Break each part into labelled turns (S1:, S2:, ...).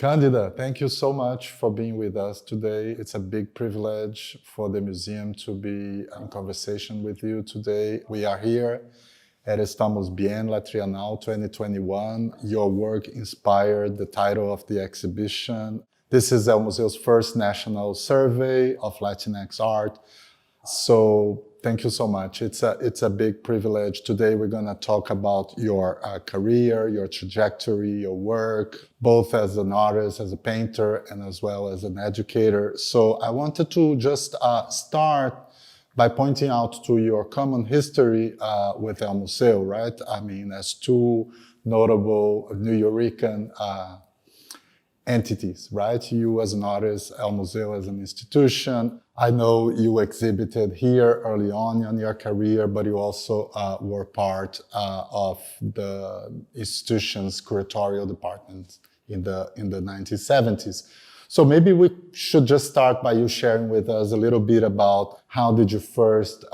S1: Candida, thank you so much for being with us today. It's a big privilege for the museum to be in conversation with you today. We are here at ESTAMOS BIEN, La Trienal 2021. Your work inspired the title of the exhibition. This is El Museo's first national survey of Latinx art. So thank you so much. It's a big privilege. Today we're going to talk about your career, your trajectory, your work, both as an artist, as a painter, and as well as an educator. So I wanted to just start by pointing out to your common history with El Museo, right? I mean, as two notable Nuyorican entities, right? You as an artist, El Museo as an institution. I know you exhibited here early on in your career, but you also were part of the institution's curatorial department in the 1970s. So maybe we should just start by you sharing with us a little bit about how did you first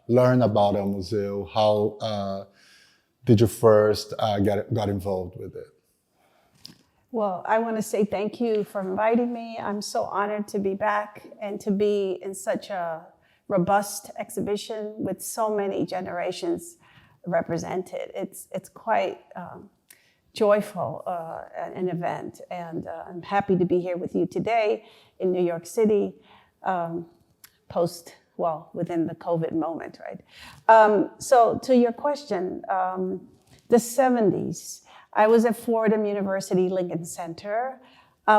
S1: learn about El Museo? How did you first got involved with it?
S2: Well, I want to say thank you for inviting me. I'm so honored to be back and to be in such a robust exhibition with so many generations represented. It's quite joyful an event, and I'm happy to be here with you today in New York City, within the COVID moment, right? So to your question, the 70s. I was at Fordham University Lincoln Center.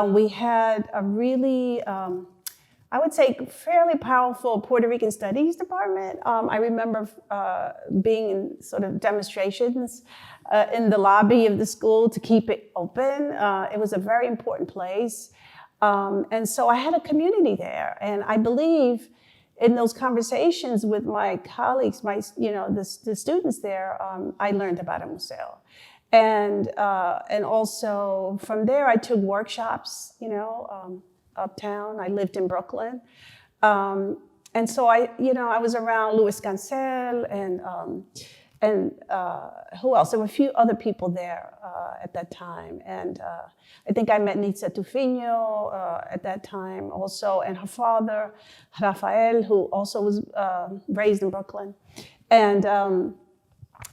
S2: We had a really, I would say, fairly powerful Puerto Rican Studies department. I remember being in sort of demonstrations in the lobby of the school to keep it open. It was a very important place. And so I had a community there. And I believe in those conversations with my colleagues, the students there, I learned about a museo. And also from there, I took workshops, uptown. I lived in Brooklyn. And so I was around Louis Cancel and who else? There were a few other people there at that time. And I think I met Nitza Tufino at that time also, and her father, Rafael, who also was raised in Brooklyn.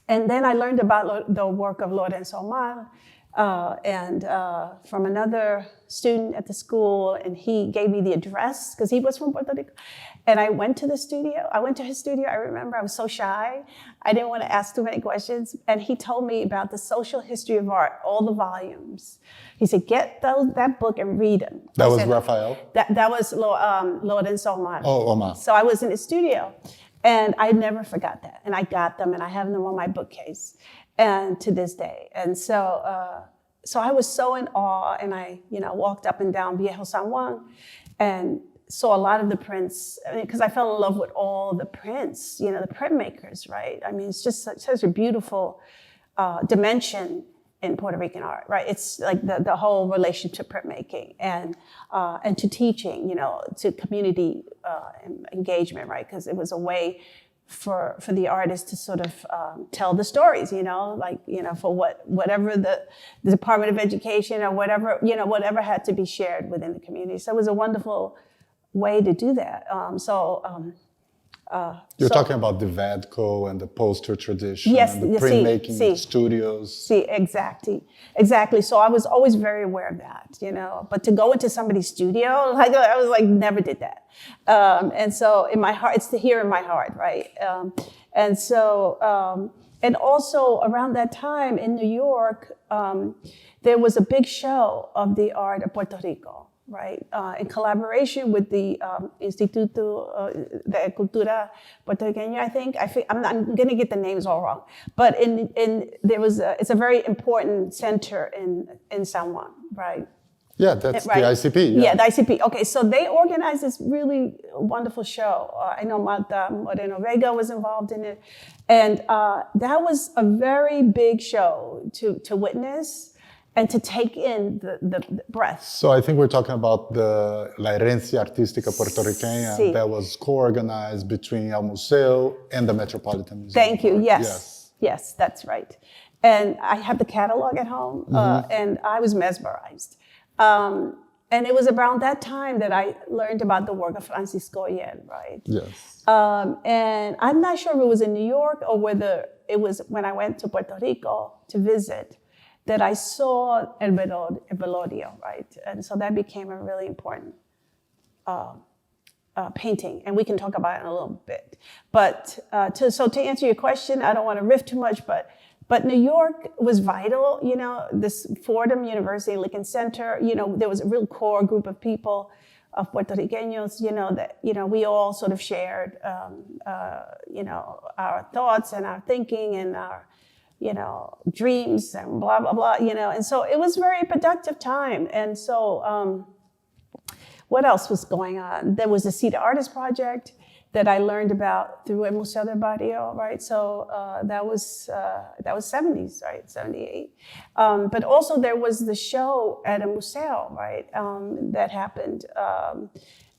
S2: And then I learned about the work of Lorenzo Soulmar from another student at the school, and he gave me the address because he was from Puerto Rico. And I went to the studio. I went to his studio. I remember I was so shy. I didn't want to ask too many questions. And he told me about the social history of art, all the volumes. He said, get that book and read them.
S1: That was Raphael?
S2: That was Lorenzo Soulmar.
S1: Oh, Omar.
S2: So I was in his studio. And I never forgot that. And I got them, and I have them on my bookcase, and to this day. And so I was so in awe, and I, walked up and down Viejo San Juan and saw a lot of the prints, because I fell in love with all the prints, the printmakers, right? I mean, it's just such a beautiful dimension in Puerto Rican art, right? It's like the whole relation to printmaking and to teaching, to community engagement, right? Because it was a way for the artists to sort of tell the stories, for whatever the Department of Education or whatever had to be shared within the community. So it was a wonderful way to do that.
S1: You're talking about the Vadco and the poster tradition,
S2: yes,
S1: and the printmaking studios.
S2: Exactly. So I was always very aware of that, But to go into somebody's studio, I was like, never did that. And so in my heart, it's here in my heart, right? And also around that time in New York, there was a big show of the art of Puerto Rico. Right, in collaboration with the Instituto de Cultura Puertorriqueña, I think. I'm going to get the names all wrong, but it's a very important center in San Juan, right?
S1: Yeah, that's right. The ICP.
S2: Yeah, the ICP. Okay, so they organized this really wonderful show. I know Marta Moreno Vega was involved in it, and that was a very big show to witness. And to take in the breath.
S1: So I think we're talking about the La Herencia Artística Puertorriqueña that was co-organized between El Museo and the Metropolitan Museum.
S2: Thank you, yes, that's right. And I have the catalog at home, and I was mesmerized. And it was around that time that I learned about the work of Francisco Oyer, right?
S1: Yes.
S2: And I'm not sure if it was in New York or whether it was when I went to Puerto Rico to visit that I saw El Velorio, right? And so that became a really important painting, and we can talk about it in a little bit. But to answer your question, I don't want to riff too much, but New York was vital. You know, this Fordham University Lincoln Center. You know, there was a real core group of people, of Puerto Ricanos. You know that we all sort of shared, our thoughts and our thinking and our dreams and blah blah blah. And so it was a very productive time. And so. What else was going on? There was the Candida Artist Project that I learned about through el Museo del Barrio, right? So that was 70s, right? 78. But also there was the show at a museo, right? That happened,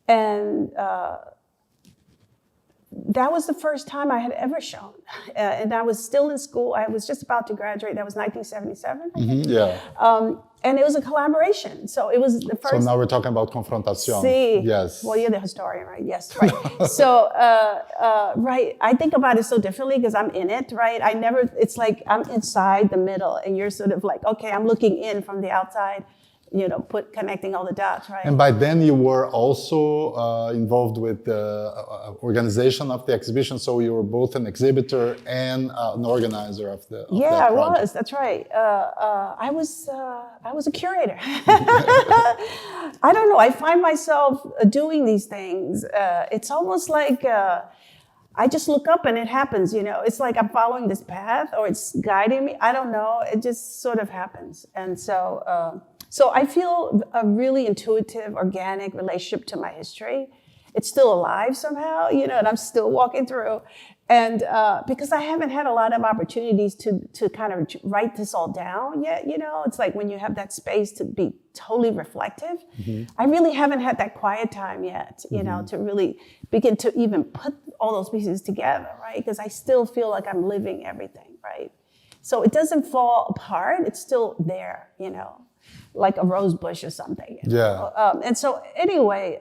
S2: and that was the first time I had ever shown, and I was still in school. I was just about to graduate. That was 1977. I think.
S1: Yeah.
S2: And it was a collaboration. So it was the first.
S1: So now we're talking about Confrontation.
S2: Sí.
S1: Yes.
S2: Well, you're the historian, right? Yes, right. So, right, I think about it so differently because I'm in it, right? It's like I'm inside the middle and you're sort of like, okay, I'm looking in from the outside, connecting all the dots, right?
S1: And by then you were also involved with the organization of the exhibition, so you were both an exhibitor and an organizer of that project.
S2: I was. That's right. I was a curator. I don't know. I find myself doing these things. It's almost like I just look up and it happens. It's like I'm following this path or it's guiding me. I don't know. It just sort of happens, and so. So I feel a really intuitive, organic relationship to my history. It's still alive somehow, and I'm still walking through. And because I haven't had a lot of opportunities to kind of write this all down yet, it's like when you have that space to be totally reflective. Mm-hmm. I really haven't had that quiet time yet, to really begin to even put all those pieces together, right? Because I still feel like I'm living everything, right? So it doesn't fall apart. It's still there, like a rose bush or something.
S1: Yeah.
S2: And so anyway,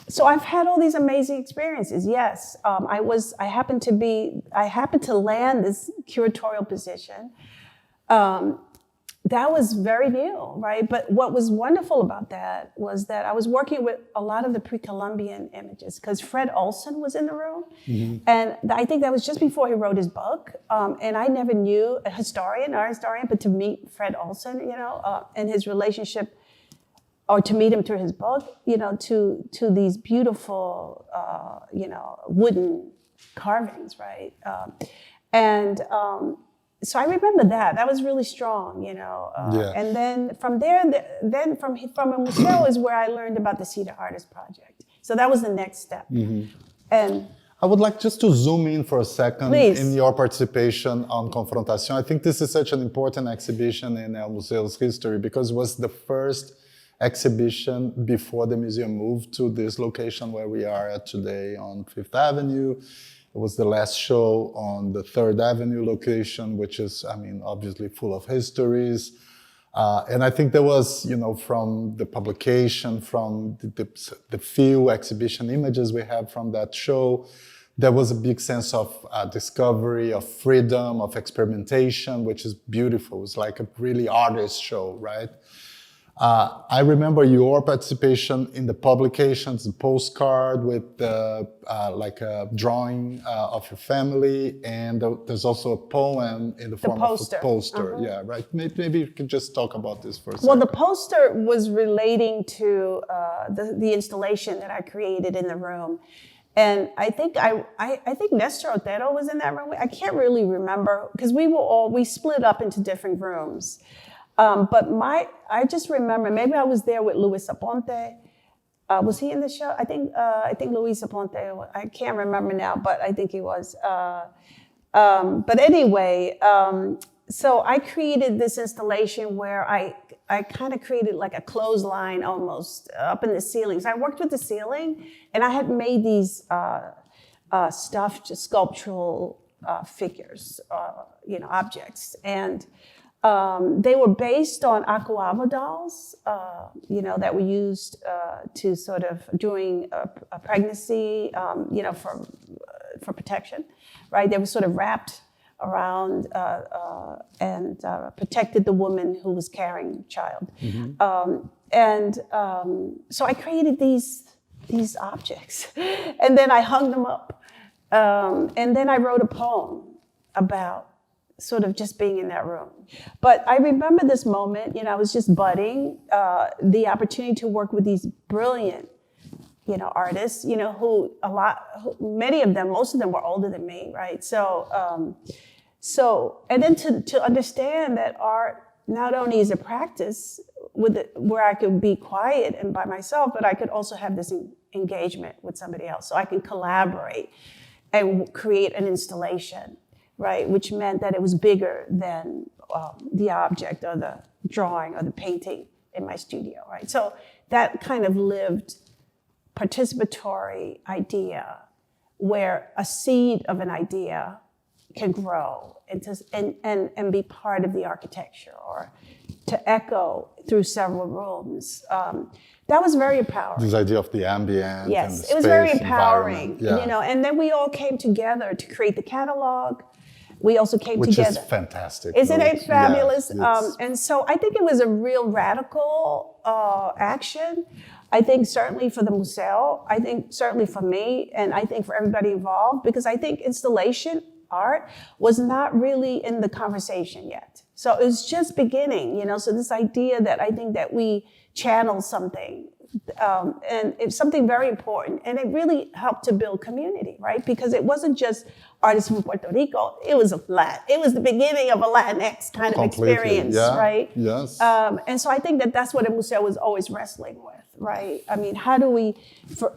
S2: so I've had all these amazing experiences. Yes, I happened to land this curatorial position. That was very new, right? But what was wonderful about that was that I was working with a lot of the pre-Columbian images because Fred Olson was in the room. Mm-hmm. And I think that was just before he wrote his book. And I never knew art historian, but to meet Fred Olson, and his relationship, or to meet him through his book, to these beautiful, wooden carvings, right? So I remember that. That was really strong, Yeah. And then from there, from a museo is where I learned about the Candida Artist Project. So that was the next step. Mm-hmm. And
S1: I would like just to zoom in for a second
S2: please.
S1: In your participation on Confrontation. I think this is such an important exhibition in El Museo's history because it was the first exhibition before the museum moved to this location where we are at today on Fifth Avenue. It was the last show on the 3rd Avenue location, which is, obviously full of histories. And I think there was, from the publication, from the few exhibition images we have from that show, there was a big sense of discovery, of freedom, of experimentation, which is beautiful. It was like a really artist show, right? I remember your participation in the publications, the postcard with like a drawing of your family, and there's also a poem in the form of a poster. Uh-huh. Yeah, right. Maybe you could just talk about this for a second.
S2: Well, the poster was relating to the installation that I created in the room. And I think Nestor Otero was in that room. I can't really remember because we split up into different rooms. But I just remember, maybe I was there with Luis Aponte. Was he in the show? I think Luis Aponte, I can't remember now, but I think he was. But anyway, so I created this installation where I kind of created like a clothesline almost up in the ceiling. So I worked with the ceiling and I had made these stuffed sculptural figures, objects. And They were based on aquava dolls, that were used to sort of during a pregnancy, for protection, right? They were sort of wrapped around and protected the woman who was carrying the child. So I created these objects, and then I hung them up, and then I wrote a poem about sort of just being in that room. But I remember this moment, I was just budding, the opportunity to work with these brilliant, artists, many of them, most of them were older than me, right? So and then to understand that art not only is a practice where I could be quiet and by myself, but I could also have this engagement with somebody else. So I can collaborate and create an installation, right? Which meant that it was bigger than the object or the drawing or the painting in my studio, right? So that kind of lived participatory idea where a seed of an idea can grow and be part of the architecture or to echo through several rooms. That was very empowering.
S1: This idea of the ambience.
S2: Yes,
S1: and the
S2: it was
S1: space,
S2: very empowering,
S1: yeah.
S2: And then we all came together to create the catalog. We also came
S1: Which
S2: together.
S1: is fantastic.
S2: Isn't it fabulous?
S1: Yes,
S2: and so I think it was a real radical action. I think certainly for the Museo, I think certainly for me, and I think for everybody involved, because I think installation art was not really in the conversation yet. So it was just beginning, so this idea that I think that we channel something, and it's something very important, and it really helped to build community, right? Because it wasn't just artists from Puerto Rico, it was the beginning of a Latinx kind of experience, right?
S1: Yes.
S2: And so I think that that's what a museo was always wrestling with, right? I mean, how do we,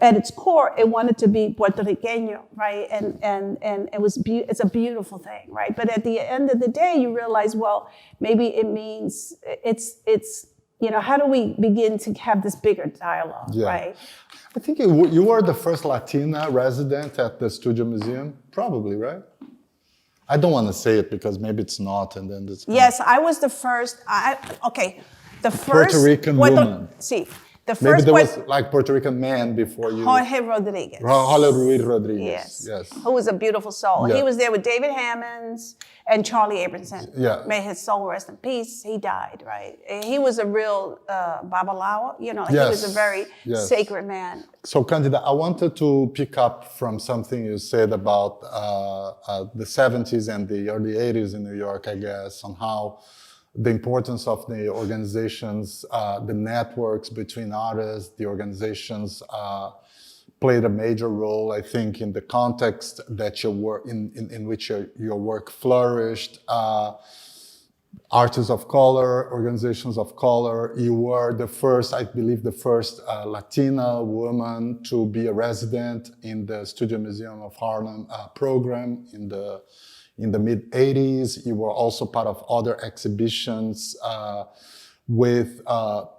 S2: at its core, it wanted to be Puerto Riqueño, right? And it's a beautiful thing, right? But at the end of the day, you realize, well, maybe it means it's how do we begin to have this bigger dialogue, right?
S1: I think you were the first Latina resident at the Studio Museum, probably, right? I don't want to say it because maybe it's not, and then it's...
S2: Yes, I was the first, the first...
S1: Puerto Rican woman.
S2: The first...
S1: Maybe there was like Puerto Rican man before you.
S2: Jorge Rodriguez.
S1: Jorge Rodriguez. Yes.
S2: Who was a beautiful soul.
S1: Yeah.
S2: He was there with David Hammonds and Charlie Abramson.
S1: Yeah.
S2: May his soul rest in peace. He died, right? He was a real babalawo. He was a very sacred man.
S1: So Candida, I wanted to pick up from something you said about the 70s and the early 80s in New York, I guess, on how the importance of the organizations, the networks between artists, the organizations played a major role, I think, in the context that your work, in which your work flourished. Artists of color, organizations of color. You were the first, I believe, the first Latina woman to be a resident in the Studio Museum of Harlem program in the mid-'80s. You were also part of other exhibitions with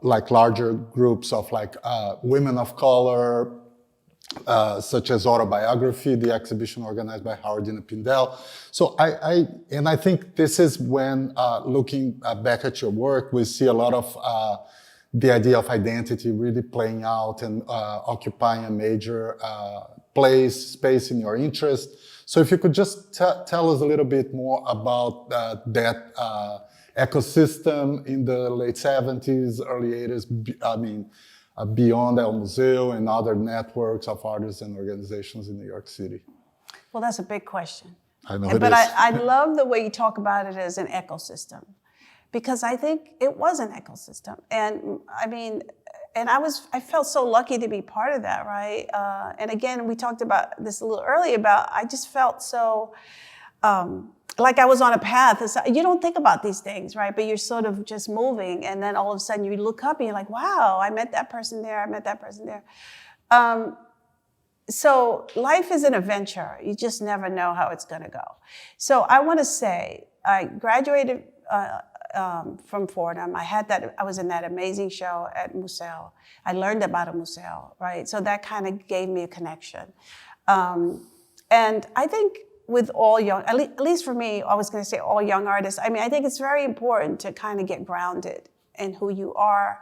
S1: like larger groups of like women of color, such as Autobiography, the exhibition organized by Howardina Pindell. So I think this is when, looking back at your work, we see a lot of the idea of identity really playing out and occupying a major space in your interest. So if you could just tell us a little bit more about that ecosystem in the late 70s, early 80s, beyond El Museo and other networks of artists and organizations in New York City.
S2: Well, that's a big question.
S1: I know
S2: but I love the way you talk about it as an ecosystem, because I think it was an ecosystem. And I mean, I felt so lucky to be part of that, right? And again, we talked about this a little earlier I just felt so, like I was on a path. You don't think about these things, right? But you're sort of just moving, and then all of a sudden you look up and you're like, wow, I met that person there, I met that person there. So life is an adventure. You just never know how it's gonna go. So I wanna say, I graduated from Fordham. I was in that amazing show at Museo. I learned about a Museo, right? So that kind of gave me a connection. And I think with all young, at least for me, I was going to say all young artists. I mean, I think it's very important to kind of get grounded in who you are,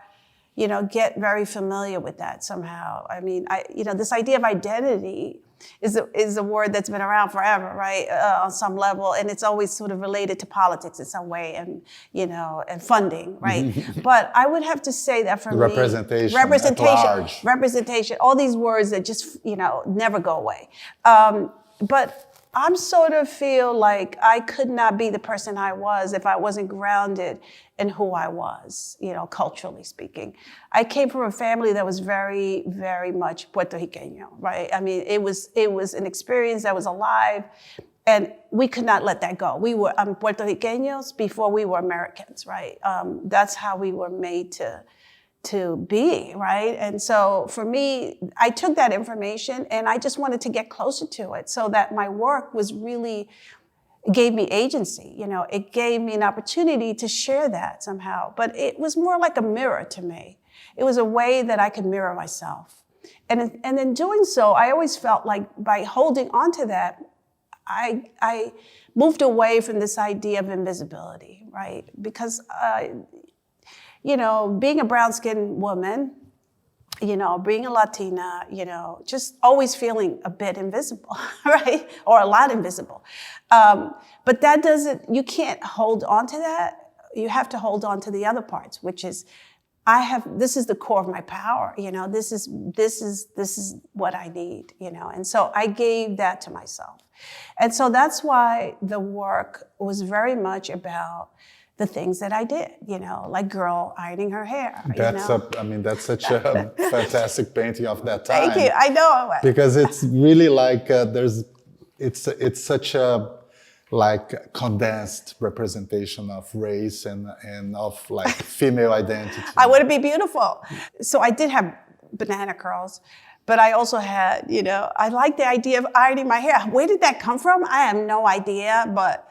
S2: you know, get very familiar with that somehow. I mean, this idea of identity is a word that's been around forever, right? On some level, and it's always sort of related to politics in some way, and you know, and funding, right? But I would have to say that for me, representation, all these words that just, you know, never go away. But I'm sort of feel like I could not be the person I was if I wasn't grounded in who I was, you know, culturally speaking. I came from a family that was very, very much Puerto Rican, right? I mean, it was an experience that was alive, and we could not let that go. We were Puerto Ricanos before we were Americans, right? That's how we were made to be, right? And so for me, I took that information and I just wanted to get closer to it so that my work was really, gave me agency, you know, it gave me an opportunity to share that somehow. But it was more like a mirror to me. It was a way that I could mirror myself. And in doing so, I always felt like by holding on to that, I moved away from this idea of invisibility, right? Because you know, being a brown-skinned woman, you know, being a Latina, you know, just always feeling a bit invisible, right? Or a lot invisible. But that doesn't, you can't hold on to that. You have to hold on to the other parts, which is, this is the core of my power, you know, this is what I need, you know, and so I gave that to myself. And so that's why the work was very much about the things that I did, you know, like girl ironing her hair.
S1: That's that's such a fantastic painting of that time.
S2: Thank you. I know.
S1: Because it's really like it's such a like condensed representation of race and of like female identity.
S2: I want to be beautiful. So I did have banana curls, but I also had, you know, I like the idea of ironing my hair. Where did that come from? I have no idea, but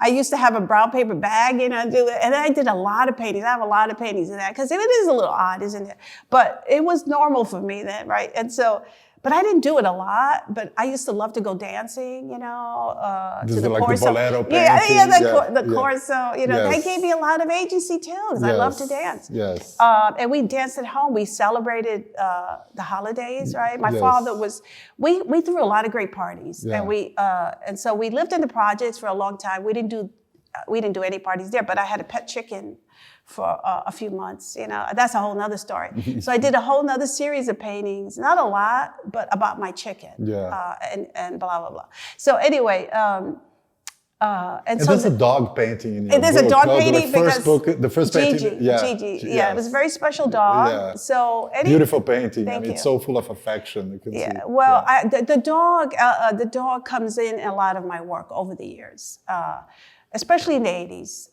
S2: I used to have a brown paper bag, you know, and then I did a lot of paintings. I have a lot of paintings of that because it is a little odd, isn't it? But it was normal for me then, right? And so, but I didn't do it a lot. But I used to love to go dancing, you know, to the
S1: like
S2: corso.
S1: The bolero painting.
S2: The corso. You know, that gave me a lot of agency too because I love to dance.
S1: Yes.
S2: And we danced at home. We celebrated the holidays, right? My father was. We threw a lot of great parties, and so we lived in the projects for a long time. We didn't do any parties there, but I had a pet chicken for a few months, you know, that's a whole nother story. So I did a whole nother series of paintings, not a lot, but about my chicken, and blah, blah, blah. So anyway,
S1: and so there's a dog painting in your book.
S2: There's a dog painting
S1: the first painting.
S2: Gigi. Yeah, it was a very special dog.
S1: Yeah.
S2: So
S1: beautiful painting.
S2: Thank you.
S1: It's so full of affection. You can see.
S2: Well, the dog comes in a lot of my work over the years. Especially in the 80s.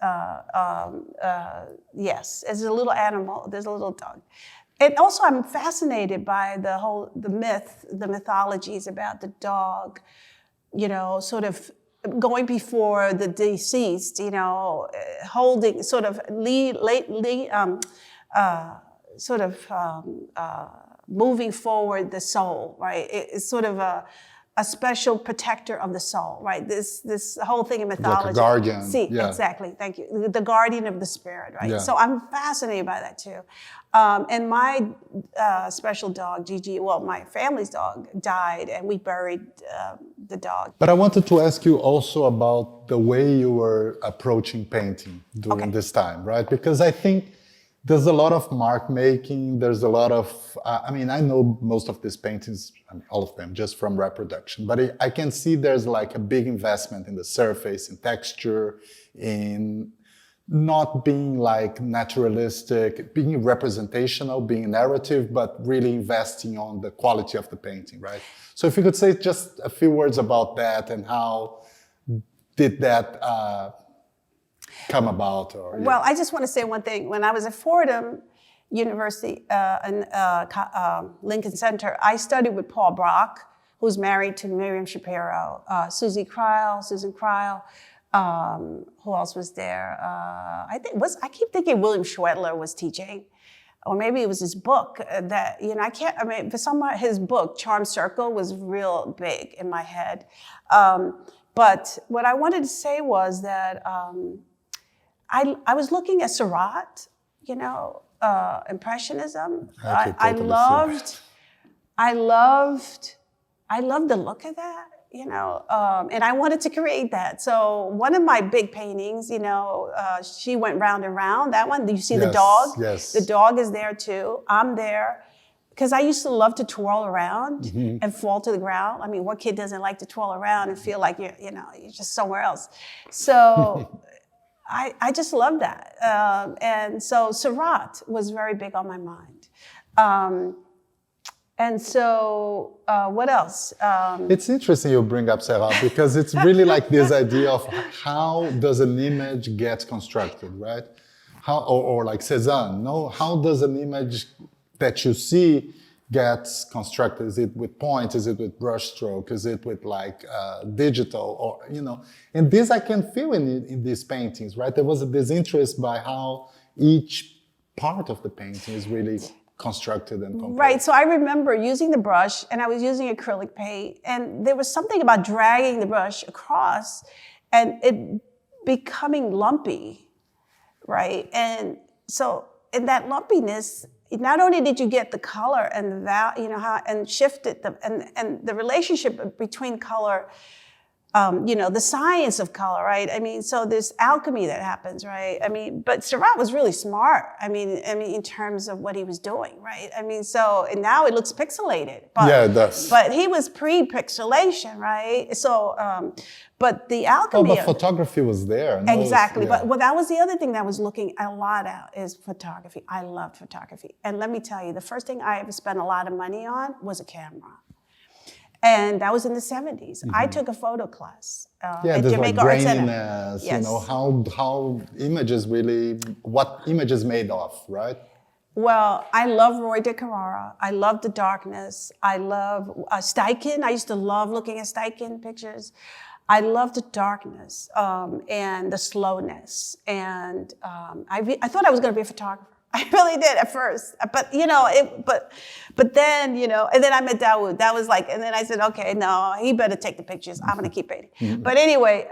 S2: Yes, as a little animal, there's a little dog. And also I'm fascinated by the mythologies about the dog, you know, sort of going before the deceased, you know, holding, sort of moving forward the soul, right? It's sort of a special protector of the soul, right? This whole thing in mythology.
S1: Like a guardian.
S2: Exactly, thank you. The guardian of the spirit, right?
S1: Yeah.
S2: So I'm fascinated by that too. And my special dog, Gigi, well, my family's dog died and we buried the dog.
S1: But I wanted to ask you also about the way you were approaching painting during this time, right? Because I think there's a lot of mark making. There's a lot of, I know most of these paintings, all of them, just from reproduction, but I can see there's like a big investment in the surface, in texture, in not being like naturalistic, being representational, being narrative, but really investing on the quality of the painting, right? So if you could say just a few words about that and how did that come about?
S2: Well, I just want to say one thing. When I was at Fordham University in Lincoln Center, I studied with Paul Brock, who's married to Miriam Shapiro, Susan Kreil. Who else was there? I keep thinking William Schwedler was teaching, or maybe it was his book that, you know, for some his book, Charm Circle, was real big in my head. But what I wanted to say was that I was looking at Seurat, you know, Impressionism. I loved the look of that, you know, and I wanted to create that. So one of my big paintings, you know, she went round and round. That one, you see the dog?
S1: Yes.
S2: The dog is there too. I'm there. Because I used to love to twirl around and fall to the ground. I mean, what kid doesn't like to twirl around and feel like you're just somewhere else? So I just love that. And so Seurat was very big on my mind. And so what else?
S1: It's interesting you bring up Seurat because it's really like this idea of how does an image get constructed, right? How or like Cézanne, no? How does an image that you see gets constructed? Is it with points? Is it with brushstroke? Is it with like digital? Or, you know, and this I can feel in these paintings, right? There was this interest by how each part of the painting is really constructed and composed.
S2: Right, so I remember using the brush and I was using acrylic paint and there was something about dragging the brush across and it becoming lumpy, right? And so in that lumpiness, not only did you get the color and the you know how and shifted the and the relationship between color, you know, the science of color, right? I mean, so this alchemy that happens, right? I mean, but Seurat was really smart. I mean, in terms of what he was doing, right? I mean, so and now it looks pixelated, but
S1: yeah, it does.
S2: But he was pre-pixelation, right? So, but the alchemy.
S1: Oh, but photography was there.
S2: No, exactly. Yeah. But well, that was the other thing that I was looking a lot at is photography. I loved photography. And let me tell you, the first thing I ever spent a lot of money on was a camera. And that was in the 70s. I took a photo class at Jamaica Art Center.
S1: Yes. You know, how images really, what images made of, right?
S2: Well, I love Roy de Carrara. I love the darkness. I love Steichen. I used to love looking at Steichen pictures. I love the darkness and the slowness. And I thought I was going to be a photographer. I really did at first, but you know, but then, you know, and then I met Dawood. That was like, and then I said, okay, no, he better take the pictures. I'm going to keep painting. Mm-hmm. But anyway,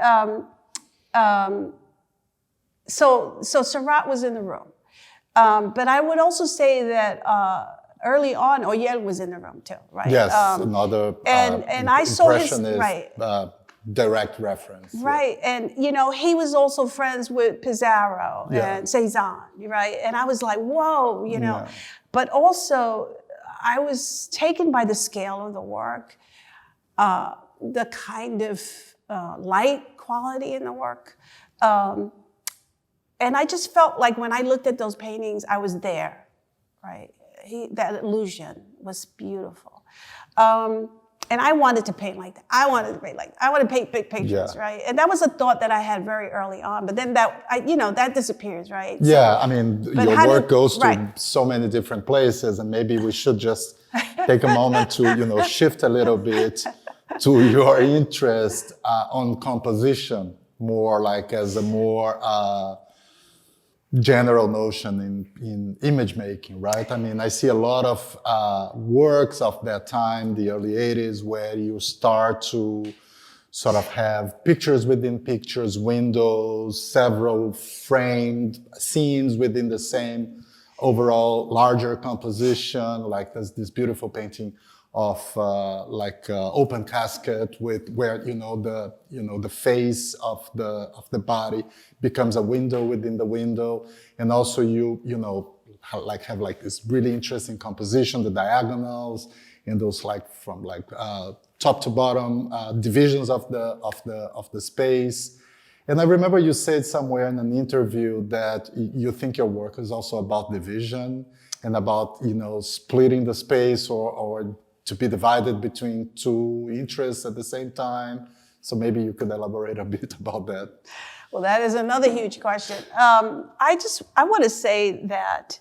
S2: so Seurat was in the room. But I would also say that early on, Oyel was in the room too, right?
S1: Yes, another
S2: and I saw his
S1: right. Direct reference.
S2: Right, yeah. And you know, he was also friends with Pizarro and Cézanne, right? And I was like, whoa, you know. Yeah. But also, I was taken by the scale of the work, the kind of light quality in the work. And I just felt like when I looked at those paintings, I was there, right? That illusion was beautiful. And I wanted to paint like that. I wanted to paint big pictures, right? And that was a thought that I had very early on. But then that disappears, right?
S1: Yeah, so, I mean, your work goes to so many different places, and maybe we should just take a moment to, you know, shift a little bit to your interest on composition, more like as a more general notion in image making, right? I mean, I see a lot of works of that time, the early 80s, where you start to sort of have pictures within pictures, windows, several framed scenes within the same overall larger composition. Like there's this beautiful painting of open casket with where the face of the body becomes a window within the window, and also you have this really interesting composition, the diagonals and those from top to bottom divisions of the space. And I remember you said somewhere in an interview that you think your work is also about division and about splitting the space or to be divided between two interests at the same time. So maybe you could elaborate a bit about that.
S2: Well, that is another huge question. I want to say that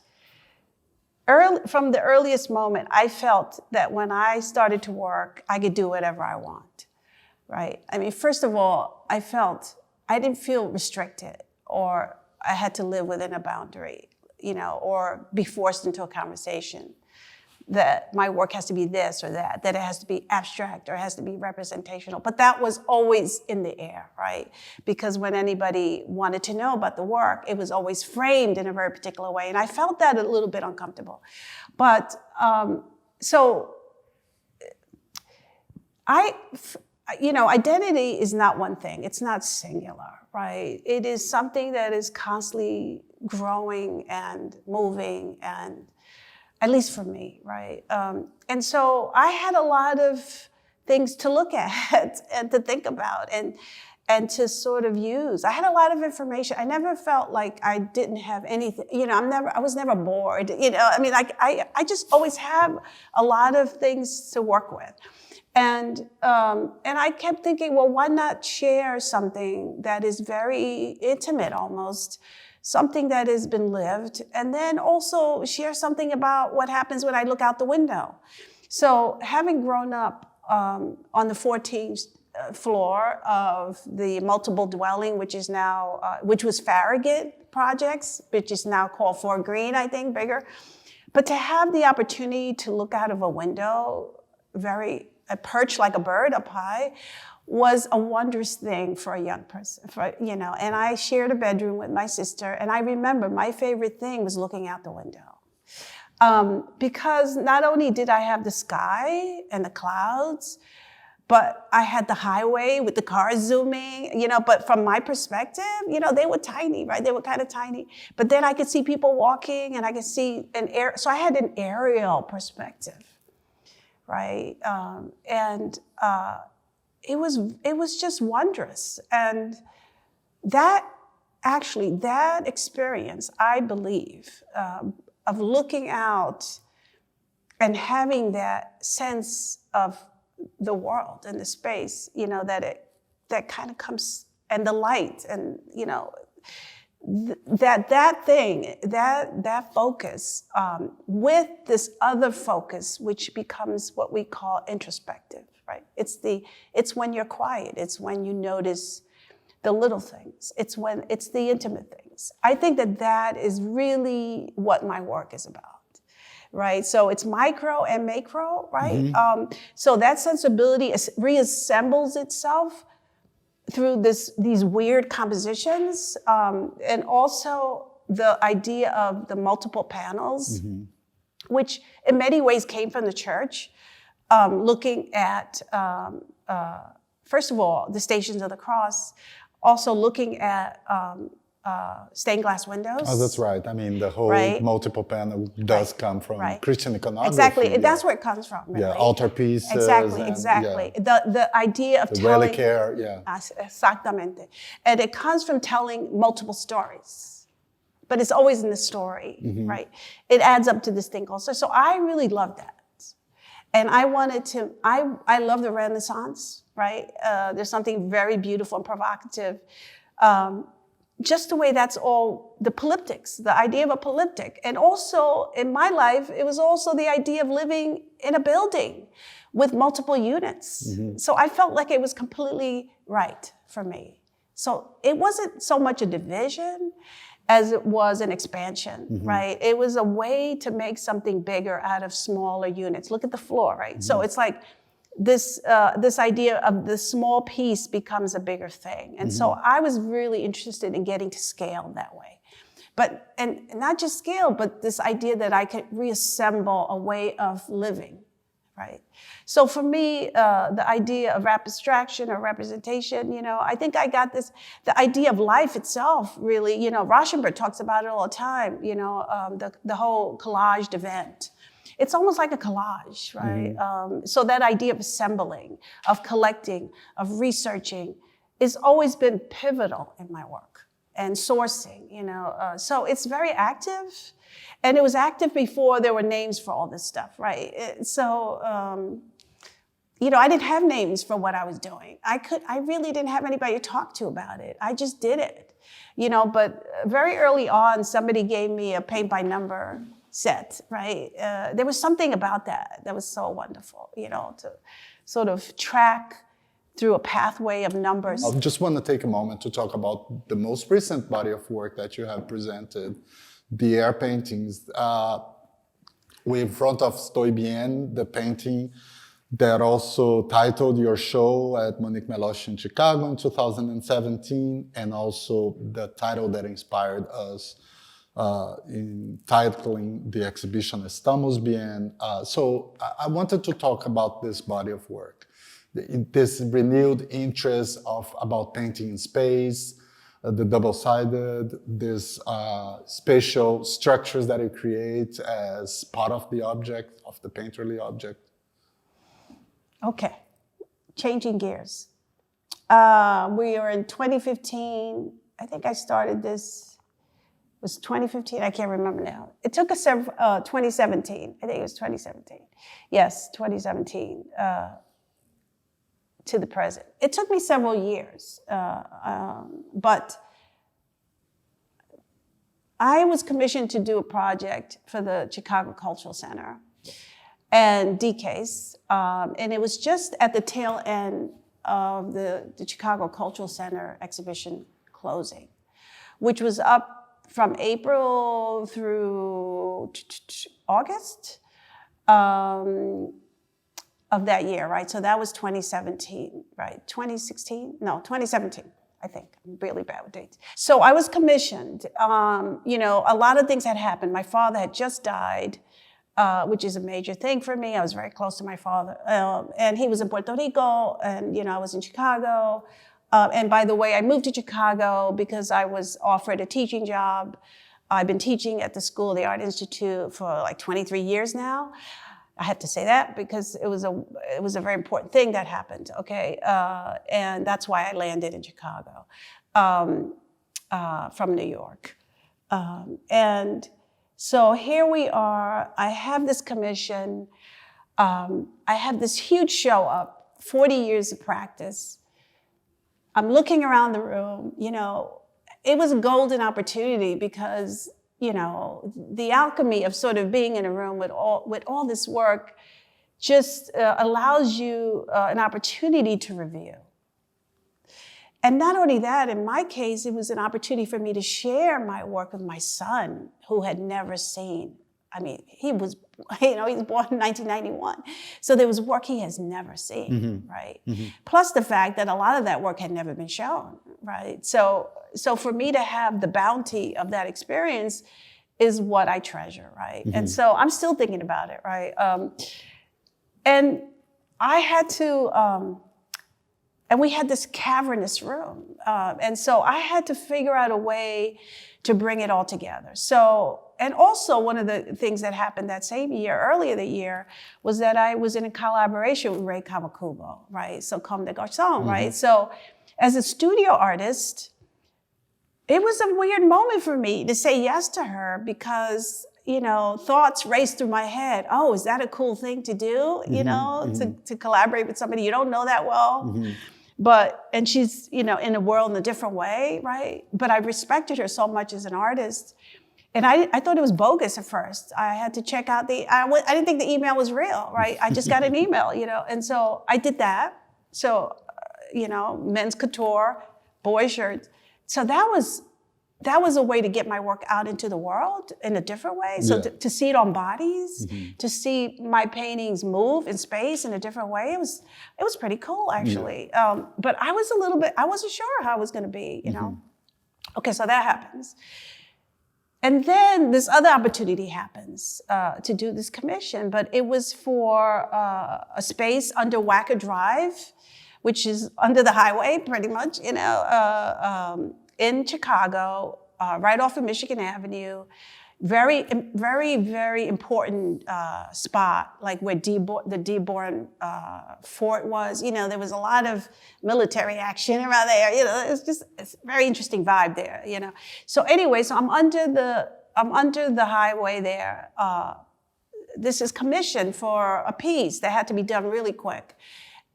S2: from the earliest moment, I felt that when I started to work, I could do whatever I want, right? I mean, first of all, I didn't feel restricted or I had to live within a boundary, or be forced into a conversation. that my work has to be this or that it has to be abstract or it has to be representational. But that was always in the air, right? Because when anybody wanted to know about the work, it was always framed in a very particular way. And I felt that a little bit uncomfortable. But so identity is not one thing. It's not singular, right? It is something that is constantly growing and moving, and at least for me, right? And so I had a lot of things to look at and to think about and to sort of use. I had a lot of information. I never felt like I didn't have anything. I was never bored. I just always have a lot of things to work with. And I kept thinking, well, why not share something that is very intimate almost, something that has been lived, and then also share something about what happens when I look out the window. So having grown up on the 14th floor of the multiple dwelling, which was Farragut Projects, which is now called Fort Greene, I think, bigger. But to have the opportunity to look out of a window, perched like a bird up high, was a wondrous thing for a young person, and I shared a bedroom with my sister, and I remember my favorite thing was looking out the window. Because not only did I have the sky and the clouds, but I had the highway with the cars zooming, but from my perspective, they were tiny, right? They were kind of tiny. But then I could see people walking, and I could see so I had an aerial perspective, right? It was just wondrous. And that experience, I believe, of looking out and having that sense of the world and the space, that kind of comes, and the light, and, that focus with this other focus, which becomes what we call introspective. Right? It's when you're quiet. It's when you notice the little things. It's the intimate things. I think that is really what my work is about, right? So it's micro and macro, right? Mm-hmm. So that sensibility reassembles itself through these weird compositions, and also the idea of the multiple panels, mm-hmm. which in many ways came from the church. Looking at, first of all, the Stations of the Cross, also looking at stained glass windows.
S1: Oh, that's right. I mean, the whole multiple panel does come from Christian iconography.
S2: Exactly, yeah. That's where it comes from. Really.
S1: Yeah, altarpieces.
S2: Exactly. Yeah. The idea of telling.
S1: Reliquaire, yeah.
S2: Exactamente. And it comes from telling multiple stories. But it's always in the story, mm-hmm. right? It adds up to this thing also. So I really love that. And I love the Renaissance, right? There's something very beautiful and provocative. Just the way that's all, the polyptics, the idea of a polyptic. And also, in my life, it was also the idea of living in a building with multiple units. Mm-hmm. So I felt like it was completely right for me. So it wasn't so much a division as it was an expansion, mm-hmm. right? It was a way to make something bigger out of smaller units. Look at the floor, right? Mm-hmm. So it's like this idea of the small piece becomes a bigger thing. And mm-hmm. so I was really interested in getting to scale that way. And not just scale, but this idea that I could reassemble a way of living, right? So for me, the idea of abstraction or representation, I think I got this, the idea of life itself, really, Rauschenberg talks about it all the time, the whole collaged event. It's almost like a collage, right? Mm-hmm. So that idea of assembling, of collecting, of researching, has always been pivotal in my work, and sourcing, so it's very active. And it was active before there were names for all this stuff, right? So, I didn't have names for what I was doing. I really didn't have anybody to talk to about it. I just did it, but very early on, somebody gave me a paint by number set, right? There was something about that was so wonderful, to sort of track through a pathway of numbers.
S1: I just want to take a moment to talk about the most recent body of work that you have presented, the air paintings. we're in front of Estoy Bien, the painting that also titled your show at Monique Meloche in Chicago in 2017, and also the title that inspired us in titling the exhibition Estamos Bien. So I wanted to talk about this body of work, this renewed interest about painting in space, the double-sided, these spatial structures that you create as part of the object, of the painterly object.
S2: Okay, changing gears. We are in 2015. I think I started this, was 2015? I can't remember now. It took us 2017. I think it was 2017. Yes, 2017 to the present. It took me several years, but I was commissioned to do a project for the Chicago Cultural Center and DCASE, and it was just at the tail end of the Chicago Cultural Center exhibition closing, which was up from April through August of that year, right? So that was 2017, right? 2016? No, 2017, I think. I'm really bad with dates. So I was commissioned. You know, a lot of things had happened. My father had just died, which is a major thing for me. I was very close to my father. And he was in Puerto Rico, and, you know, I was in Chicago. And by the way, I moved to Chicago because I was offered a teaching job. I've been teaching at the School of the Art Institute for like 23 years now. I had to say that because it was a very important thing that happened, okay? And that's why I landed in Chicago from New York. And so here we are. I have this commission. I have this huge show up, 40 years of practice. I'm looking around the room, you know, it was a golden opportunity because, you know, the alchemy of sort of being in a room with all this work just allows you an opportunity to review. And not only that, in my case, it was an opportunity for me to share my work with my son, who had never seen. I mean, he was, you know, he was born in 1991. So there was work he has never seen, right? Plus the fact that a lot of that work had never been shown, right? So for me to have the bounty of that experience is what I treasure, right? And so I'm still thinking about it, right? And I had to, and we had this cavernous room. And so I had to figure out a way to bring it all together. So, and also one of the things that happened that same year, earlier the year, was that I was in a collaboration with Ray Kawakubo, right? So Comme des Garçons, right? So as a studio artist, it was a weird moment for me to say yes to her because, you know, thoughts raced through my head. Oh, is that a cool thing to do? You know, to collaborate with somebody you don't know that well. But, and she's, you know, in the world in a different way, right? But I respected her so much as an artist. And I thought it was bogus at first. I had to check out I didn't think the email was real, right? I just got an email, you know? And so I did that. So, you know, men's couture, boy shirts. So that was a way to get my work out into the world in a different way. So to see it on bodies, to see my paintings move in space in a different way, it was pretty cool, actually. But I wasn't sure how it was gonna be, you know? Okay, so that happens. And then this other opportunity happens to do this commission, but it was for a space under Wacker Drive, which is under the highway, pretty much, you know, in Chicago, right off of Michigan Avenue. Very, very, very important spot, like where the Dearborn Fort was. You know, there was a lot of military action around there. You know, it's a very interesting vibe there. You know, so anyway, so I'm under the highway there. This is commissioned for a piece that had to be done really quick,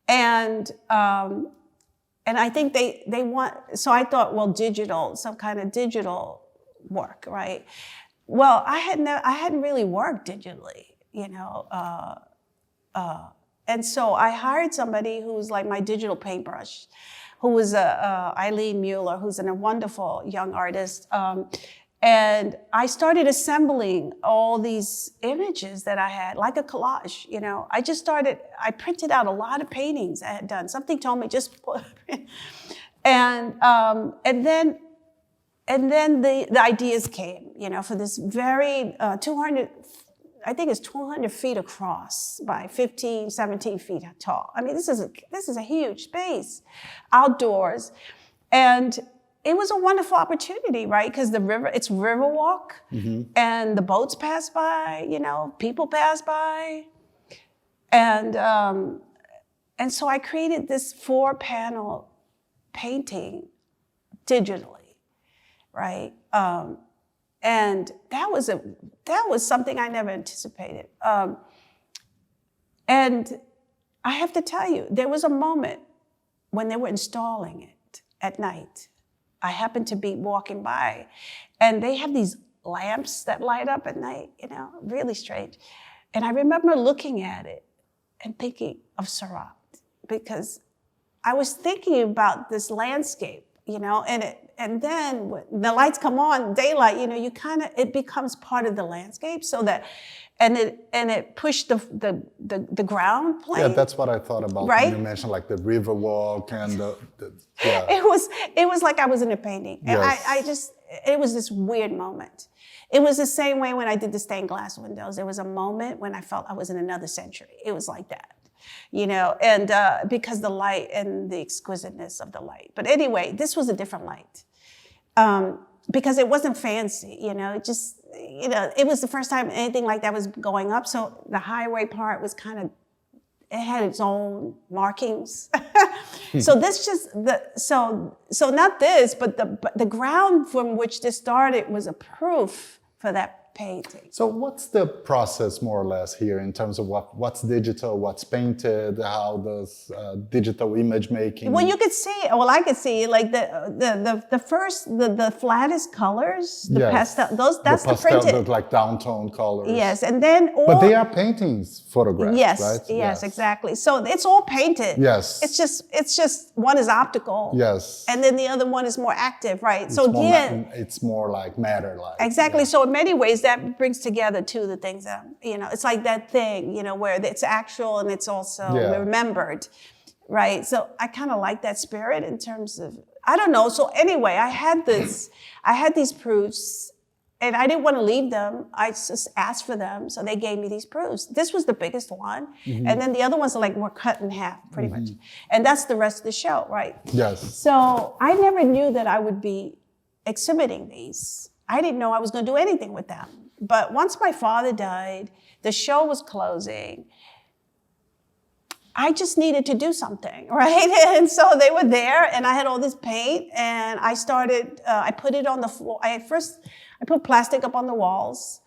S2: and I think they want. So I thought, well, some kind of digital work, right? Well, I hadn't really worked digitally, you know, and so I hired somebody who's like my digital paintbrush, who was Eileen Mueller, who's a wonderful young artist, And I started assembling all these images that I had, like a collage, you know. I printed out a lot of paintings I had done. Something told me just put, and then the ideas came, you know, for this very 200, I think it's 200 feet across by 15, 17 feet tall. I mean, this is a huge space, outdoors, and it was a wonderful opportunity, right? Because it's Riverwalk, and the boats pass by, you know, people pass by, and so I created this 4-panel painting digitally, right? And that was something I never anticipated. And I have to tell you, there was a moment when they were installing it at night. I happened to be walking by, and they have these lamps that light up at night, you know, really strange. And I remember looking at it and thinking of Sarat, because I was thinking about this landscape, you know, and then when the lights come on, daylight, you know, it becomes part of the landscape, so that, and it pushed the ground plane.
S1: Yeah, that's what I thought about,
S2: right?
S1: When you mentioned like the Riverwalk and yeah.
S2: It was like I was in a painting. And
S1: Yes.
S2: it was this weird moment. It was the same way when I did the stained glass windows. There was a moment when I felt I was in another century. It was like that, you know, and because the light and the exquisiteness of the light. But anyway, this was a different light. Because it wasn't fancy, you know, it just, you know, it was the first time anything like that was going up. So the highway part was it had its own markings. So this just, so not this, but the ground from which this started was a proof for that painting.
S1: So what's the process more or less here in terms of what's digital, what's painted, how does digital image making?
S2: Well, you could see, I could see like the flattest colors, the pastel, that's the printed.
S1: Like downtown colors.
S2: Yes, and then
S1: but they are paintings photographed,
S2: yes,
S1: right?
S2: yes, exactly. So it's all painted.
S1: Yes.
S2: It's just one is optical.
S1: Yes.
S2: And then the other one is more active, right?
S1: It's
S2: so
S1: more
S2: again,
S1: it's more like matter-like.
S2: Exactly.
S1: Yeah.
S2: So in many ways, that brings together two of the things that, you know, it's like that thing, you know, where it's actual and it's also remembered, right? So I kind of like that spirit in terms of, I don't know. So anyway, I had these proofs, and I didn't want to leave them. I just asked for them, so they gave me these proofs. This was the biggest one, and then the other ones were cut in half, pretty much. And that's the rest of the show, right?
S1: Yes.
S2: So I never knew that I would be exhibiting these. I didn't know I was going to do anything with them. But once my father died, the show was closing. I just needed to do something, right? And so they were there, and I had all this paint, and I started, I put it on the floor. I put plastic up on the walls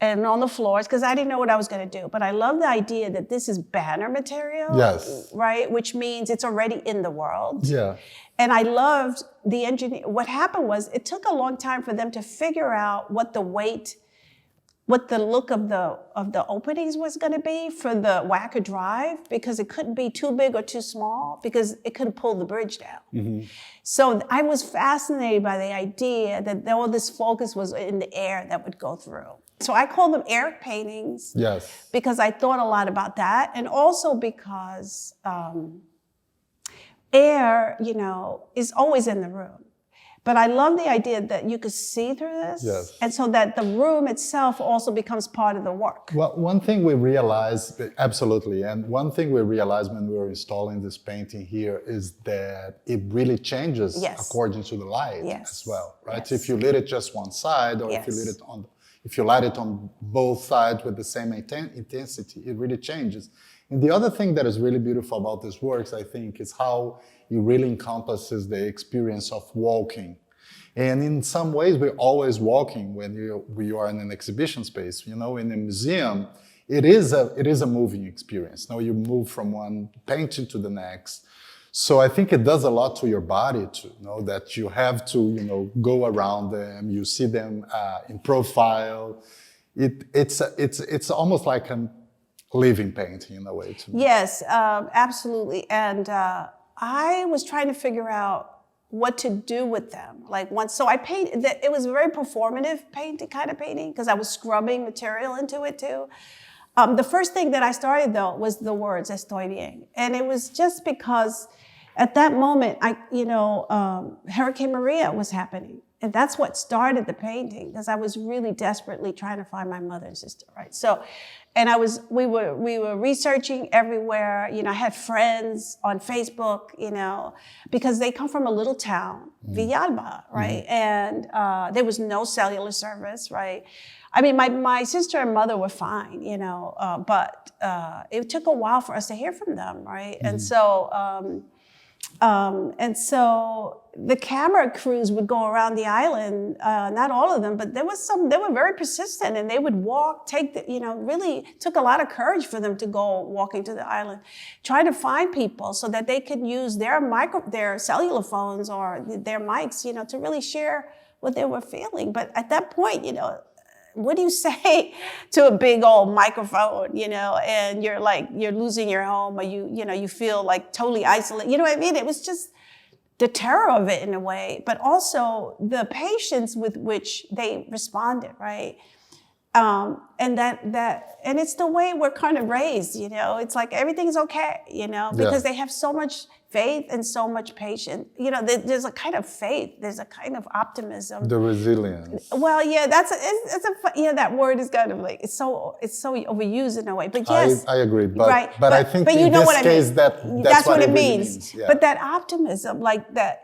S2: and on the floors, because I didn't know what I was going to do. But I love the idea that this is banner material,
S1: yes,
S2: right? Which means it's already in the world.
S1: Yeah.
S2: And I loved the engineer. What happened was it took a long time for them to figure out what the look of the openings was going to be for the Wacker Drive, because it couldn't be too big or too small, because it couldn't pull the bridge down. So I was fascinated by the idea that all this focus was in the air that would go through. So I call them air paintings.
S1: Yes.
S2: Because I thought a lot about that, and also because air, you know, is always in the room. But I love the idea that you could see through this.
S1: Yes.
S2: And so that the room itself also becomes part of the work.
S1: Well, one thing we realized, absolutely, and one thing we realized when we were installing this painting here is that it really changes according to the light as well, right?
S2: Yes.
S1: So if you lit it just one side, or if you light it on both sides with the same intensity, it really changes. And the other thing that is really beautiful about this works, I think, is how it really encompasses the experience of walking. And in some ways, we're always walking when we are in an exhibition space. You know, in a museum, it is a moving experience. Now you move from one painting to the next. So I think it does a lot to your body too, you know, that you have to, you know, go around them, you see them in profile. It's almost like a living painting in a way to me.
S2: Yes, absolutely. And I was trying to figure out what to do with them. Like once, so I painted, it was a very performative kind of painting because I was scrubbing material into it too. The first thing that I started though was the words "Estoy bien," and it was just because at that moment, Hurricane Maria was happening, and that's what started the painting because I was really desperately trying to find my mother and sister, right? So, and we were researching everywhere. I had friends on Facebook, because they come from a little town, Villalba, right? And there was no cellular service, right? I mean, my sister and mother were fine, but it took a while for us to hear from them, right? And so the camera crews would go around the island, not all of them, but there was some, they were very persistent and they would walk, really took a lot of courage for them to go walking to the island, try to find people so that they could use their cellular phones or their mics, to really share what they were feeling. But at that point, what do you say to a big old microphone, and you're losing your home or you feel like totally isolated, you know what I mean? It was just the terror of it in a way, but also the patience with which they responded, right? And and it's the way we're kind of raised, it's like everything's okay, because they have so much faith and so much patience. There's a kind of faith, there's a kind of optimism.
S1: The resilience.
S2: Well, yeah, that word is kind of like, it's so overused in a way, but yes.
S1: I agree, but,
S2: right.
S1: but I think in this case that's what it means. Yeah.
S2: But that optimism, like that,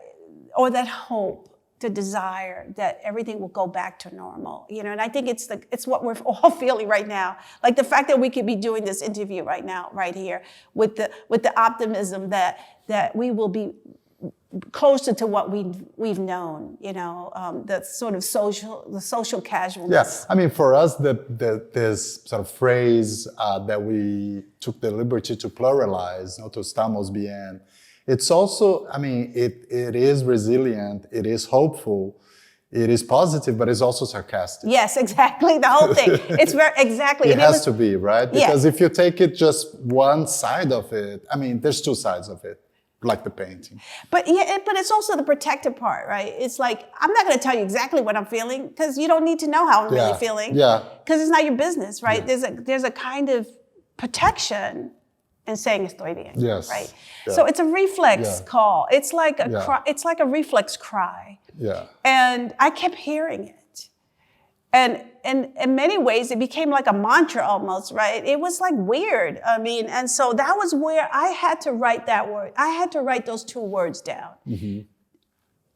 S2: or that hope, the desire that everything will go back to normal, and I think it's what we're all feeling right now. Like the fact that we could be doing this interview right now, right here, with the optimism that we will be closer to what we've known, the sort of social casualness.
S1: Yes, I mean for us, this sort of phrase that we took the liberty to pluralize, to "Estamos bien." It's also, I mean, it is resilient, it is hopeful, it is positive, but it's also sarcastic.
S2: Yes, exactly, the whole thing. It's very, exactly.
S1: It has to be, right? Because
S2: yes.
S1: if you take it just one side of it, I mean, there's two sides of it, like the painting.
S2: But it's also the protective part, right? It's like, I'm not gonna tell you exactly what I'm feeling, because you don't need to know how I'm really feeling.
S1: Yeah.
S2: Because it's not your business, right?
S1: Yeah.
S2: There's a kind of protection and saying "Estoy bien,"
S1: yes.
S2: right?
S1: Yeah.
S2: So it's a reflex call. It's like a
S1: Yeah.
S2: it's like a reflex cry.
S1: Yeah.
S2: And I kept hearing it. And in many ways, it became like a mantra almost, right? It was like weird. I mean, and so that was where I had to write that word. I had to write those two words down. Mm-hmm.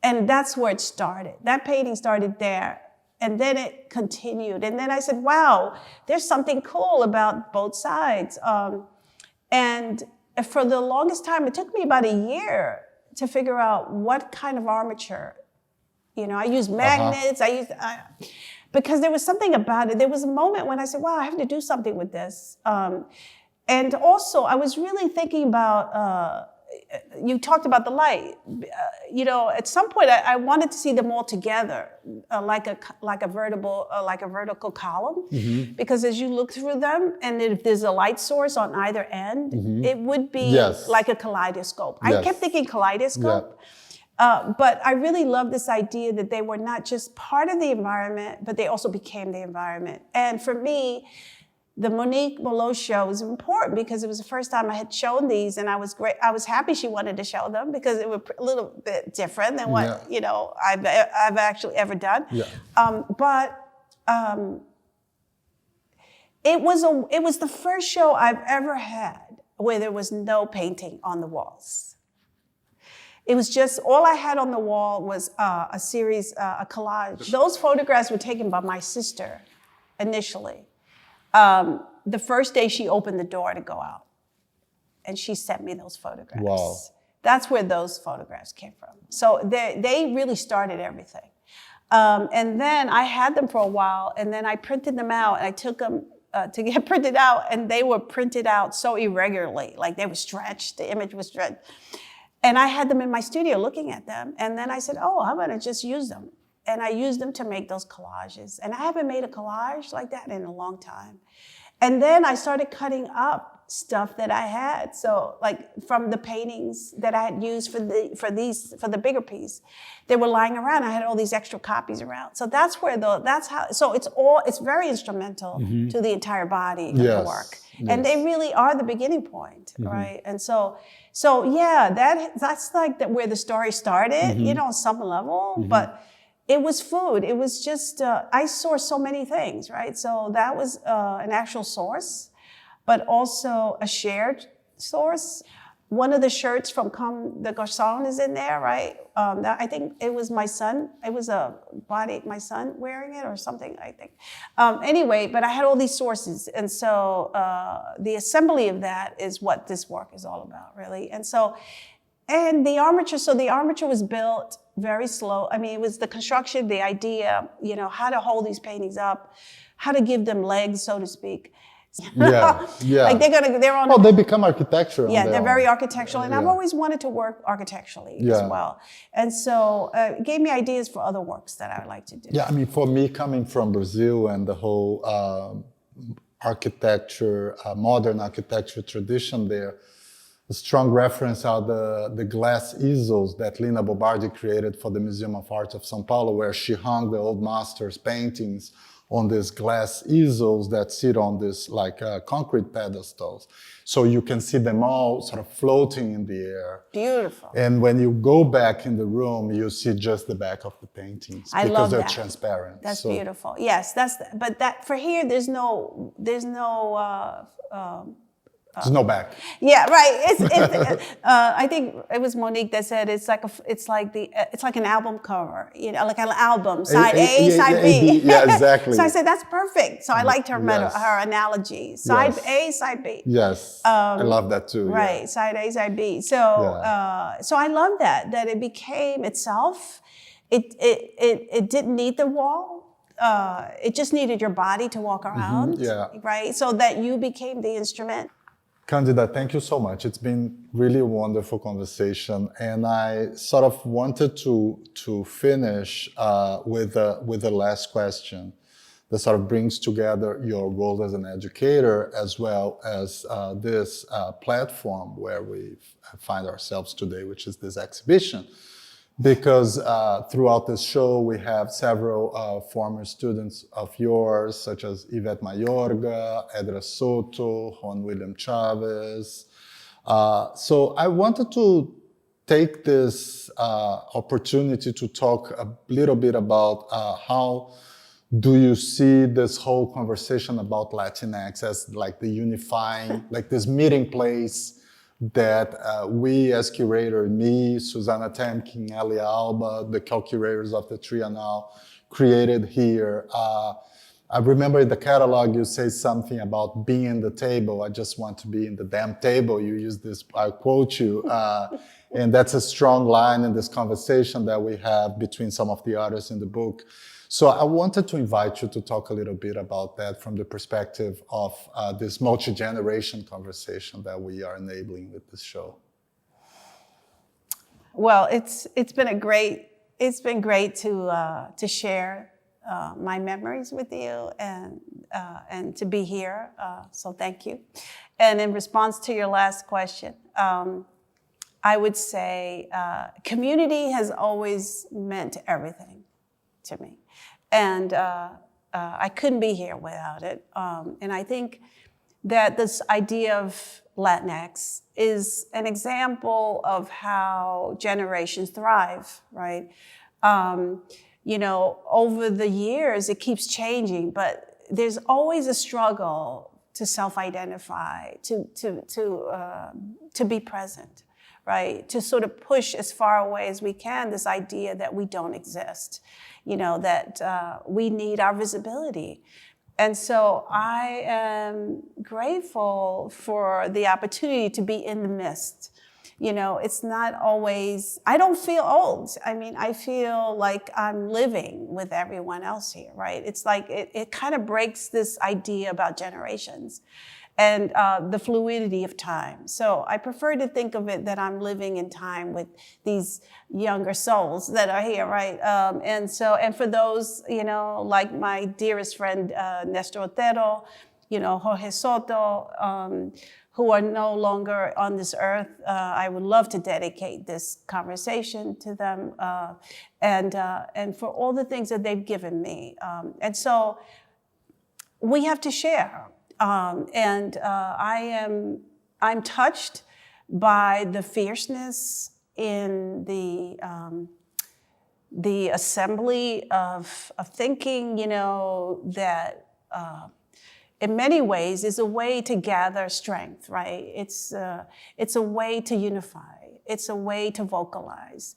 S2: And that's where it started. That painting started there. And then it continued. And then I said, wow, there's something cool about both sides. And for the longest time, it took me about a year to figure out what kind of armature. I used magnets, because there was something about it. There was a moment when I said, wow, I have to do something with this. And also, I was really thinking about, you talked about the light. At some point, I wanted to see them all together, like a vertical column, mm-hmm. because as you look through them, and if there's a light source on either end, mm-hmm. it would be like a kaleidoscope. Yes. I kept thinking kaleidoscope, but I really love this idea that they were not just part of the environment, but they also became the environment. And for me, the Monique Molo show was important because it was the first time I had shown these, and I was happy she wanted to show them because it was a little bit different than what I've actually ever done. Yeah. It was the first show I've ever had where there was no painting on the walls. It was just, all I had on the wall was a collage. Those photographs were taken by my sister initially. The first day she opened the door to go out, and she sent me those photographs.
S1: Wow.
S2: That's where those photographs came from. So they really started everything. And then I had them for a while, and then I printed them out, and I took them to get printed out, and they were printed out so irregularly, like they were stretched, the image was stretched. And I had them in my studio looking at them, and then I said, oh, I'm gonna just use them. And I used them to make those collages. And I haven't made a collage like that in a long time. And then I started cutting up stuff that I had. So like from the paintings that I had used for the bigger piece, they were lying around. I had all these extra copies around. So it's very instrumental to the entire body of the work. And they really are the beginning point, right? And so yeah, that's like where the story started, you know, on some level, but it was food. It was just, I sourced so many things, right? So that was an actual source, but also a shared source. One of the shirts from Comme des Garçons is in there, right? I think it was my son. It was my son wearing it or something, I think. Anyway, but I had all these sources. And so the assembly of that is what this work is all about, really. And the armature was built very slow. I mean, it was the construction, the idea, you know, how to hold these paintings up, how to give them legs, so to speak.
S1: Yeah.
S2: Like they're on.
S1: Oh, they become architectural.
S2: Yeah, they're very architectural, and I've always wanted to work architecturally as well. And so it gave me ideas for other works that I would like to do.
S1: Yeah, I mean, for me, coming from Brazil and the whole architecture, modern architecture tradition there, a strong reference are the glass easels that Lina Bobardi created for the Museum of Art of São Paulo, where she hung the old masters' paintings on these glass easels that sit on this concrete pedestals. So you can see them all sort of floating in the air.
S2: Beautiful.
S1: And when you go back in the room, you see just the back of the paintings because they're transparent.
S2: That's beautiful. Yes, but for here, there's no
S1: back.
S2: Yeah, right. I think it was Monique that said it's like an album cover, you know, like an album, side A, side B.
S1: Yeah, exactly.
S2: So I said that's perfect. So I liked her analogy, side A, side B.
S1: Yes, I love that too.
S2: Right, side A, side B. So so I love that it became itself. It didn't need the wall. It just needed your body to walk around. Right. So that you became the instrument.
S1: Candida, thank you so much. It's been really a wonderful conversation, and I sort of wanted to finish with the last question that sort of brings together your role as an educator as well as this platform where we find ourselves today, which is this exhibition. Because throughout this show, we have several former students of yours, such as Yvette Mayorga, Edra Soto, Juan William Chavez. So I wanted to take this opportunity to talk a little bit about how do you see this whole conversation about Latinx as like the unifying, like this meeting place that we as curator, me, Susanna Temkin, Elia Alba, the co-curators of the Trienal created here. I remember in the catalog you say something about being in the table. I just want to be in the damn table. You use this, I quote you. And that's a strong line in this conversation that we have between some of the artists in the book. So I wanted to invite you to talk a little bit about that from the perspective of this multi-generation conversation that we are enabling with this show.
S2: Well, it's been great to share my memories with you and to be here. So thank you. And in response to your last question, I would say community has always meant everything to me. And I couldn't be here without it. And I think that this idea of Latinx is an example of how generations thrive, right? You know, over the years, it keeps changing, but there's always a struggle to self-identify, to be present, right? To sort of push as far away as we can this idea that we don't exist, you know, that we need our visibility. And so I am grateful for the opportunity to be in the midst. You know, it's not always, I don't feel old. I mean, I feel like I'm living with everyone else here, right? It's like, it kind of breaks this idea about generations and the fluidity of time. So I prefer to think of it that I'm living in time with these younger souls that are here, right? And for those, you know, like my dearest friend, Nestor Otero, you know, Jorge Soto, who are no longer on this earth. I would love to dedicate this conversation to them, and for all the things that they've given me. And so we have to share. I'm touched by the fierceness in the assembly of thinking, that in many ways is a way to gather strength, right? It's a way to unify. It's a way to vocalize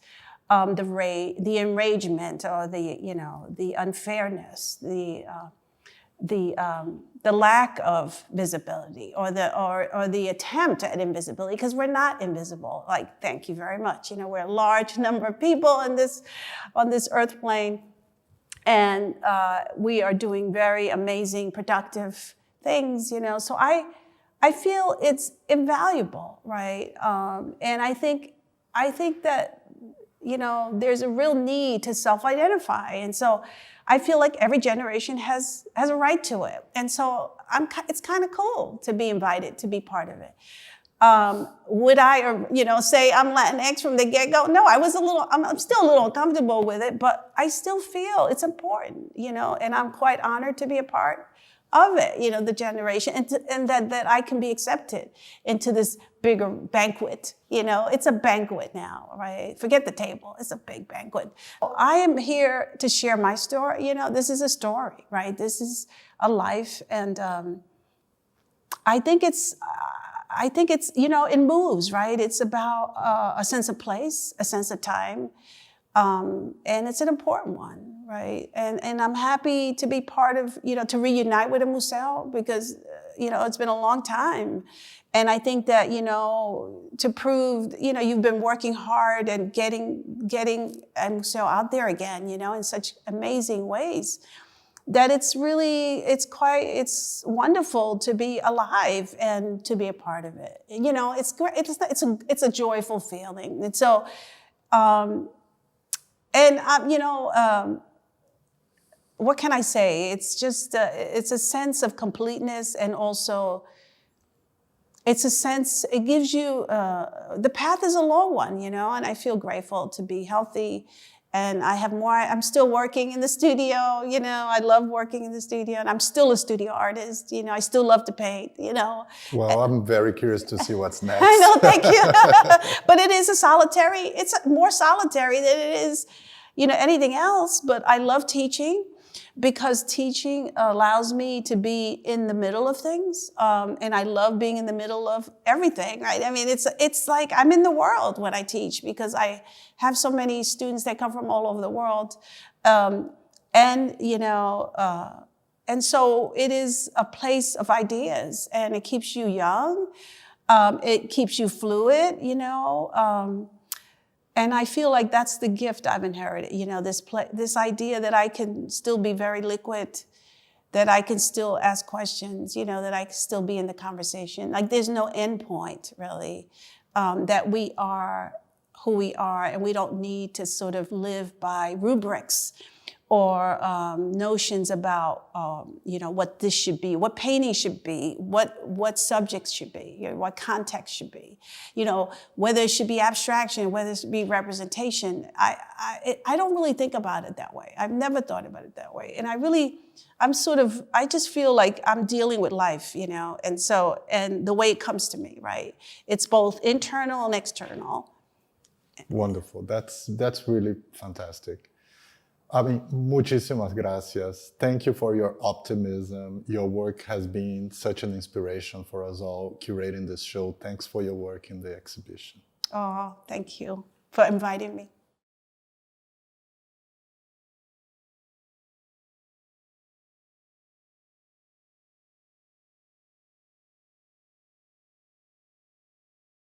S2: the enragement, or the unfairness, the lack of visibility, or the attempt at invisibility, because we're not invisible. Like, thank you very much. We're a large number of people on this earth plane, and we are doing very amazing, productive things. So I feel it's invaluable, right? And I think that there's a real need to self-identify, and so I feel like every generation has a right to it. And so it's kind of cool to be invited to be part of it. Would I, say I'm Latinx from the get-go? No, I'm still a little uncomfortable with it, but I still feel it's important, and I'm quite honored to be a part of it, the generation, and that I can be accepted into this bigger banquet. It's a banquet now, right? Forget the table, it's a big banquet. I am here to share my story. This is a story, right? This is a life, and I think it's, it moves, right? It's about a sense of place, a sense of time, and it's an important one. Right, and I'm happy to be part of, to reunite with a museo, because, it's been a long time. And I think that, to prove, you've been working hard and getting a museo out there again, in such amazing ways, that it's wonderful to be alive and to be a part of it. It's great. It's a joyful feeling. And so, what can I say? It's just, it's a sense of completeness, and also it's a sense, it gives you, the path is a long one, and I feel grateful to be healthy, and I'm still working in the studio, I love working in the studio, and I'm still a studio artist, I still love to paint,
S1: Well, I'm very curious to see what's next.
S2: I know, thank you. But it's more solitary than it is, anything else, but I love teaching, because teaching allows me to be in the middle of things, and I love being in the middle of everything, right? I mean, it's like I'm in the world when I teach, because I have so many students that come from all over the world, and so it is a place of ideas, and it keeps you young, it keeps you fluid, and I feel like that's the gift I've inherited, this idea that I can still be very liquid, that I can still ask questions, that I can still be in the conversation. Like, there's no end point, really, that we are who we are, and we don't need to sort of live by rubrics or notions about, what this should be, what painting should be, what subjects should be, what context should be, whether it should be abstraction, whether it should be representation. I don't really think about it that way. I've never thought about it that way. And I just feel like I'm dealing with life, and the way it comes to me, right? It's both internal and external.
S1: Wonderful. That's really fantastic. I mean, muchísimas gracias. Thank you for your optimism. Your work has been such an inspiration for us all curating this show. Thanks for your work in the exhibition.
S2: Oh, thank you for inviting me.